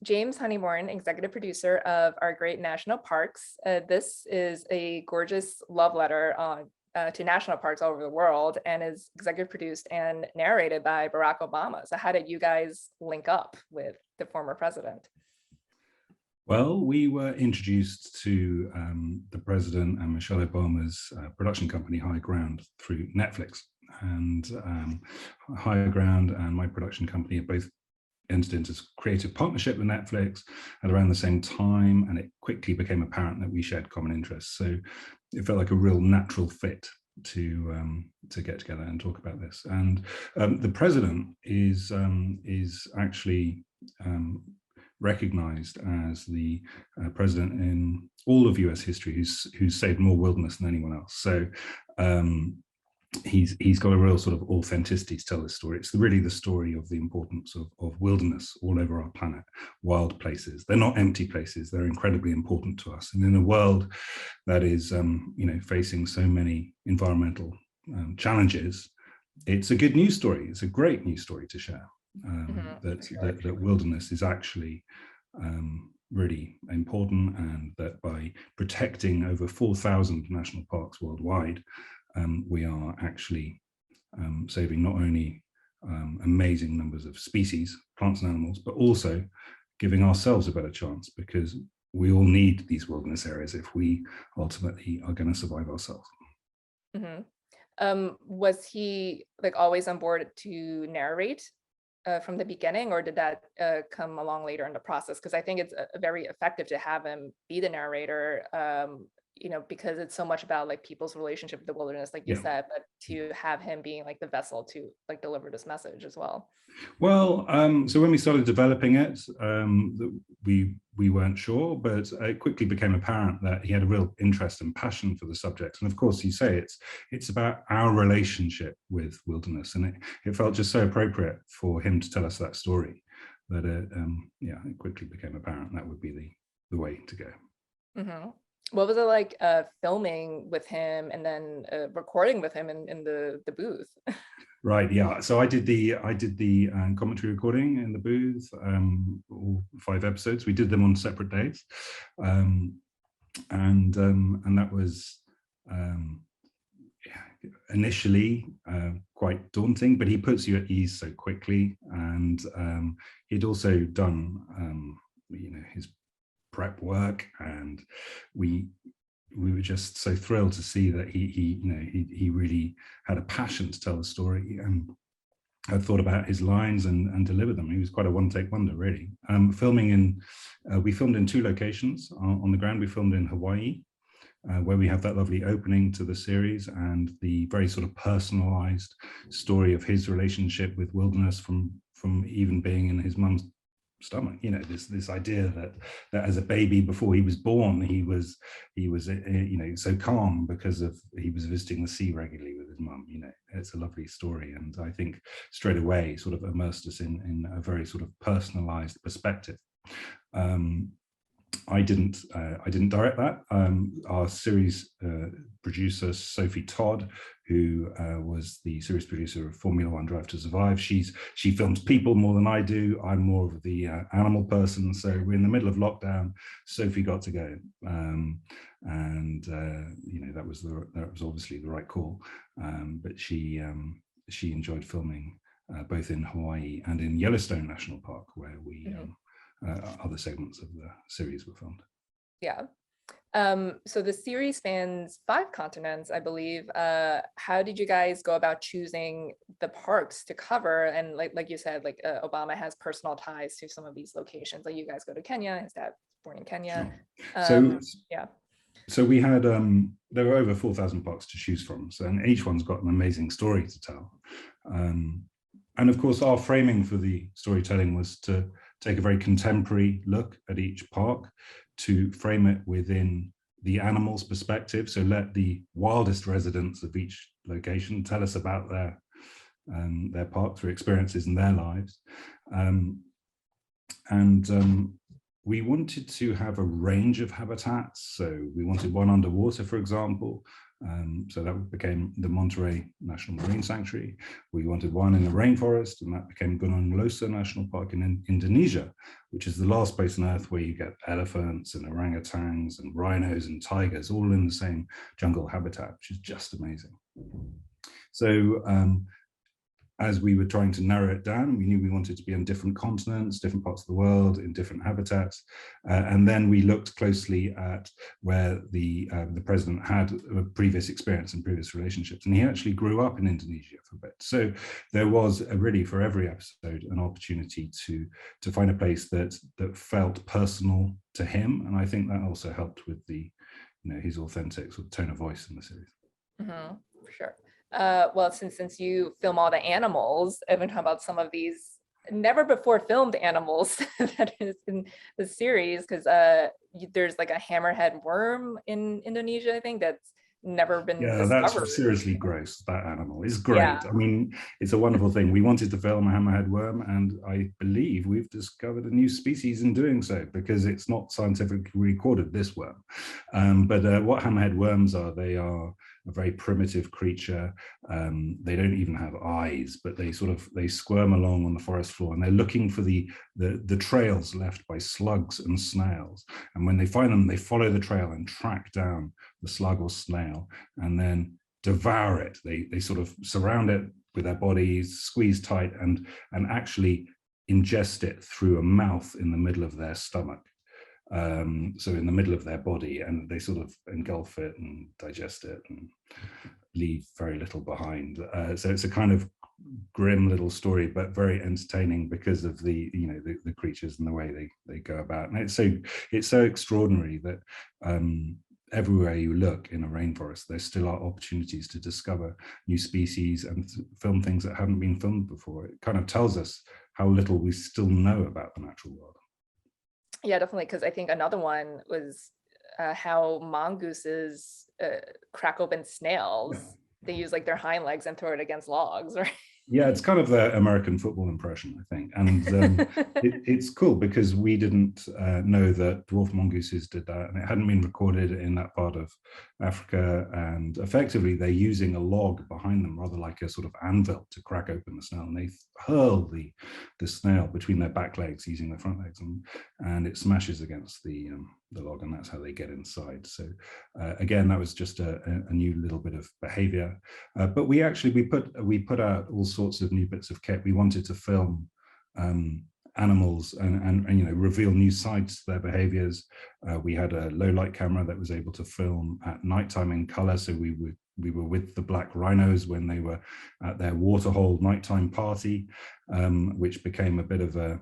James Honeyborne, executive producer of Our Great National Parks. This is a gorgeous love letter to national parks all over the world and is executive produced and narrated by Barack Obama. So how did you guys link up with the former president? Well, we were introduced to the president and Michelle Obama's production company, High Ground, through Netflix. And High Ground and my production company have both entered into creative partnership with Netflix at around the same time, and it quickly became apparent that we shared common interests. So it felt like a real natural fit to get together and talk about this. And the president is actually recognized as the president in all of US history who's saved more wilderness than anyone else. So he's got a real sort of authenticity to tell this story. It's really the story of the importance of wilderness all over our planet, wild places. They're not empty places, they're incredibly important to us. And in a world that is facing so many environmental challenges, it's a good news story. It's a great news story to share. That wilderness is actually really important, and that by protecting over 4,000 national parks worldwide, we are actually saving not only amazing numbers of species, plants and animals, but also giving ourselves a better chance, because we all need these wilderness areas if we ultimately are going to survive ourselves. Was he always on board to narrate from the beginning, or did that come along later in the process? Because I think it's very effective to have him be the narrator, because it's so much about people's relationship with the wilderness, like you said, but to have him being the vessel to deliver this message as well. Well, so when we started developing it, we weren't sure, but it quickly became apparent that he had a real interest and passion for the subject. And of course, you say it's about our relationship with wilderness, and it felt just so appropriate for him to tell us that story that it quickly became apparent that would be the way to go. What was it like filming with him and then recording with him in the booth? Right, yeah. So I did the commentary recording in the booth, all 5 episodes. We did them on separate days, and that was initially quite daunting, but he puts you at ease so quickly. And he'd also done his prep work, and we were just so thrilled to see that he really had a passion to tell the story, and had thought about his lines and delivered them. He was quite a one-take wonder, really. We filmed in 2 locations on the ground. We filmed in Hawaii, where we have that lovely opening to the series, and the very sort of personalized story of his relationship with wilderness from even being in his mum's stomach. This idea that as a baby, before he was born, he was so calm because he was visiting the sea regularly with his mum. It's a lovely story, and I think straight away sort of immersed us in a very sort of personalized perspective. I didn't direct that. Our series producer, Sophie Todd, who was the series producer of Formula One Drive to Survive, she films people more than I do. I'm more of the animal person. So we're in the middle of lockdown. Sophie got to go, and that was obviously the right call. But she enjoyed filming both in Hawaii and in Yellowstone National Park, where we. Other segments of the series were filmed. Yeah. So the series spans 5 continents, I believe. How did you guys go about choosing the parks to cover? And like you said, Obama has personal ties to some of these locations. Like you guys go to Kenya. His dad was born in Kenya. Sure. Yeah. So we had there were over 4,000 parks to choose from. So, and each one's got an amazing story to tell. And of course, our framing for the storytelling was to take a very contemporary look at each park, to frame it within the animal's perspective. So let the wildest residents of each location tell us about their park through experiences in their lives. We wanted to have a range of habitats. So we wanted one underwater, for example, So that became the Monterey National Marine Sanctuary. We wanted one in the rainforest, and that became Gunung Leuser National Park in Indonesia, which is the last place on earth where you get elephants and orangutans and rhinos and tigers all in the same jungle habitat, which is just amazing. So as we were trying to narrow it down, we knew we wanted to be on different continents, different parts of the world, in different habitats. And then we looked closely at where the president had a previous experience and previous relationships. And he actually grew up in Indonesia for a bit. So there was really, for every episode, an opportunity to find a place that felt personal to him. And I think that also helped with the, his authentic sort of tone of voice in the series. Mm-hmm, for sure. Well, since you film all the animals, I've been talking about some of these never before filmed animals that is in the series, because there's like a hammerhead worm in Indonesia, I think, that's never been discovered. That's seriously gross. That animal is great. Yeah. I mean, it's a wonderful thing. We wanted to film a hammerhead worm, and I believe we've discovered a new species in doing so, because it's not scientifically recorded, this worm. But what hammerhead worms are, they are a very primitive creature. They don't even have eyes, but they squirm along on the forest floor, and they're looking for the trails left by slugs and snails. And when they find them, they follow the trail and track down the slug or snail, and then devour it. They sort of surround it with their bodies, squeeze tight, and actually ingest it through a mouth in the middle of their stomach. So in the middle of their body, and they sort of engulf it and digest it and leave very little behind. So it's a kind of grim little story, but very entertaining because of the creatures and the way they go about. And it's so extraordinary that everywhere you look in a rainforest, there still are opportunities to discover new species and film things that haven't been filmed before. It kind of tells us how little we still know about the natural world. Yeah, definitely, because I think another one was how mongooses crack open snails. Yeah. They use like their hind legs and throw it against logs, right? Yeah, it's kind of the American football impression, I think. And it's cool because we didn't know that dwarf mongooses did that, and it hadn't been recorded in that part of Africa. And effectively, they're using a log behind them, rather like a sort of anvil, to crack open the snail. And they hurl the snail between their back legs using their front legs, and it smashes against the log, and that's how they get inside. So again, that was just a new little bit of behavior. But we put out all sorts of new bits of kit. We wanted to film animals and reveal new sides to their behaviors. We had a low light camera that was able to film at nighttime in color. So we were with the black rhinos when they were at their waterhole nighttime party, which became a bit of a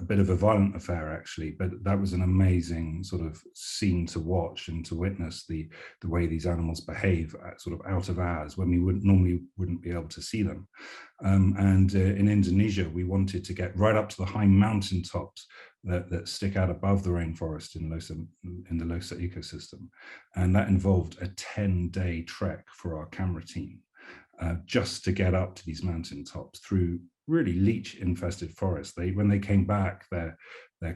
bit of a violent affair, actually, but that was an amazing sort of scene to watch and to witness the way these animals behave at sort of out of hours when we normally wouldn't be able to see them. And in Indonesia, we wanted to get right up to the high mountain tops that stick out above the rainforest in the Leuser ecosystem, and that involved a 10-day trek for our camera team, just to get up to these mountain tops through really leech-infested forest. When they came back, their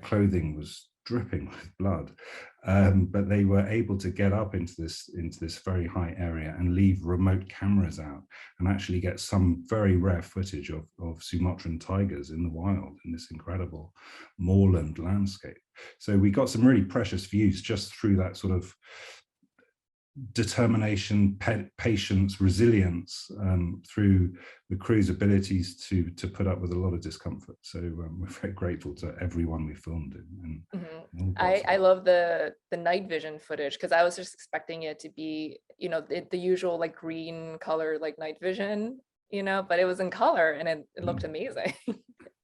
clothing was dripping with blood, but they were able to get up into this very high area and leave remote cameras out and actually get some very rare footage of Sumatran tigers in the wild in this incredible moorland landscape. So we got some really precious views just through that sort of determination, patience, resilience, through the crew's abilities to put up with a lot of discomfort. So we're very grateful to everyone we filmed in. And I love the night vision footage, because I was just expecting it to be, the usual like green color, like night vision, but it was in color, and it looked amazing.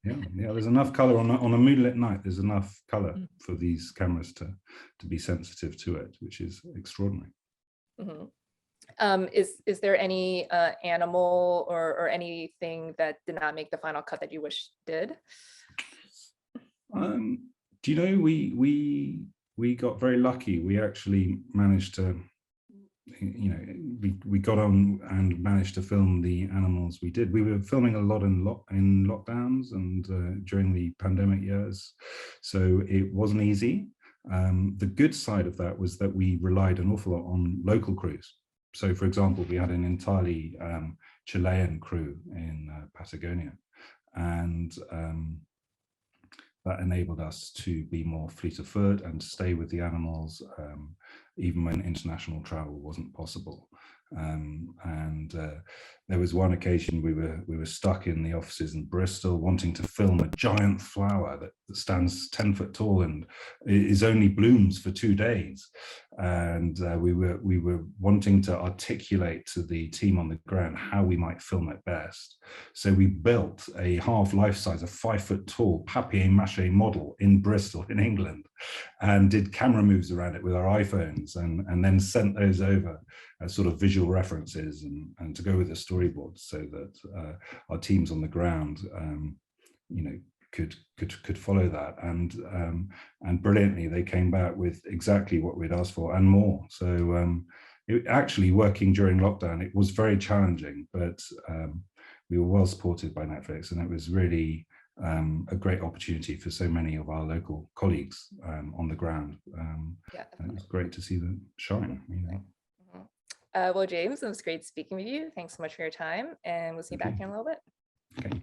Yeah, there's enough color on a moonlit night. There's enough color for these cameras to be sensitive to it, which is extraordinary. Mm-hmm. Is there any animal or anything that did not make the final cut that you wish did? Do you know, we got very lucky. We actually managed to, we got on and managed to film the animals we did. We were filming a lot in lockdowns and during the pandemic years, so it wasn't easy. The good side of that was that we relied an awful lot on local crews. So, for example, we had an entirely Chilean crew in Patagonia, and that enabled us to be more fleet of foot and stay with the animals, even when international travel wasn't possible. There was one occasion we were stuck in the offices in Bristol wanting to film a giant flower that stands 10 foot tall and is only blooms for 2 days. And we were wanting to articulate to the team on the ground how we might film it best. So we built a half life size, a 5 foot tall papier-mâché model in Bristol in England, and did camera moves around it with our iPhones, and then sent those over as sort of visual references and to go with the storyboards, so that our teams on the ground, you know, could follow that, and brilliantly they came back with exactly what we'd asked for and more. So actually working during lockdown, it was very challenging, but we were well supported by Netflix, and it was really a great opportunity for so many of our local colleagues on the ground. Yeah, and it was great to see them shine. You know. Well, James, it was great speaking with you. Thanks so much for your time, and we'll see you back here in a little bit. Okay.